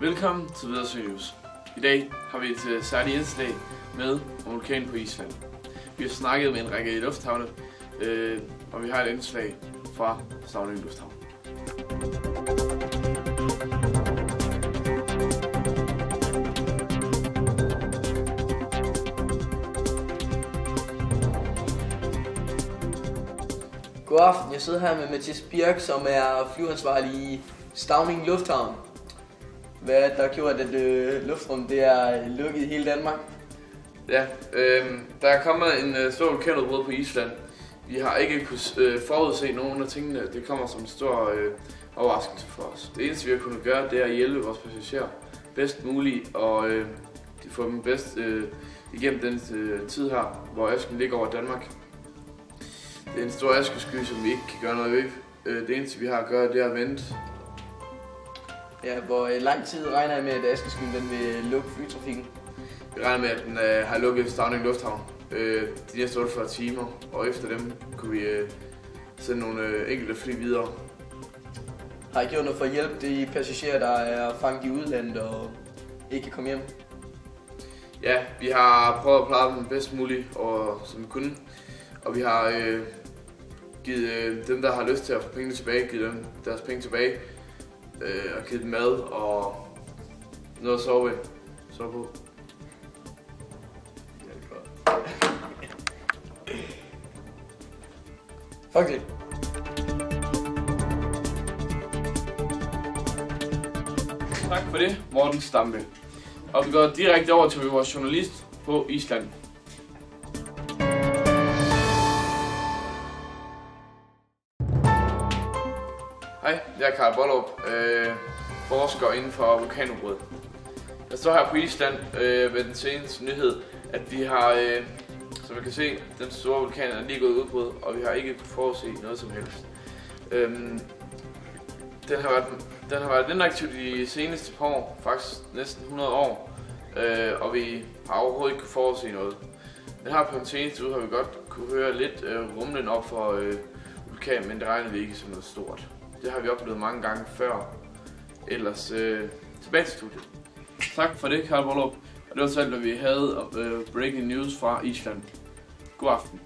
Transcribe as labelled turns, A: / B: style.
A: Velkommen til Videresøg News. I dag har vi et særligt indslag med vulkanen på Island. Vi har snakket med en række lufthavne, og vi har et indslag fra Stauning Lufthavn.
B: God aften, jeg sidder her med Mathias Birk, som er flyveansvarlig i Stauning Lufthavn. Hvad der har gjort, at luftrummet det er lukket i hele Danmark?
A: Ja, der er kommet en stor vulkanudbrud på Island. Vi har ikke kunnet forudse nogen af tingene. Det kommer som en stor overraskelse for os. Det eneste vi har kunnet gøre, det er at hjælpe vores passagerer bedst muligt og få dem bedst igennem den tid her, hvor asken ligger over Danmark. Det er en stor askesky, som vi ikke kan gøre noget ved. Det eneste vi har at gøre, det er at vente.
B: Ja, hvor lang tid regner jeg med, at askeskyen den vil lukke flytrafikken?
A: Vi regner med, at den har lukket Stauning Lufthavn de næste 48 timer, og efter dem kunne vi sende nogle enkelte fly videre.
B: Har I gjort noget for at hjælpe de passagerer, der er fanget i udlandet og ikke kan komme hjem?
A: Ja, vi har prøvet at pleje dem bedst muligt, og som vi kunne. Og vi har givet dem, der har lyst til at få penge tilbage, givet dem deres penge tilbage. Og givet dem mad og noget at sove på.
B: Ja, det er godt. Fuck det.
A: Tak for det, Morten Stampe. Og vi går direkte over til vores journalist på Island. Hej, jeg er Karl Bollerup, forsker inden for vulkanudbrud. Jeg står her på Island med den seneste nyhed, at vi har, som man kan se, den store vulkan er lige gået udbrud, og vi har ikke kunnet forudse noget som helst. Den har været inaktiv de seneste par år, faktisk næsten 100 år, og vi har overhovedet ikke kunnet forudse noget. Men her på den seneste uge har vi godt kunne høre lidt rumlen op for vulkanen, men det regner vi ikke som noget stort. Det har vi oplevet mange gange før. Ellers tilbage til studiet. Tak for det, Karl Bollerup. Og det var så alt, hvad vi havde breaking news fra Island. God aften.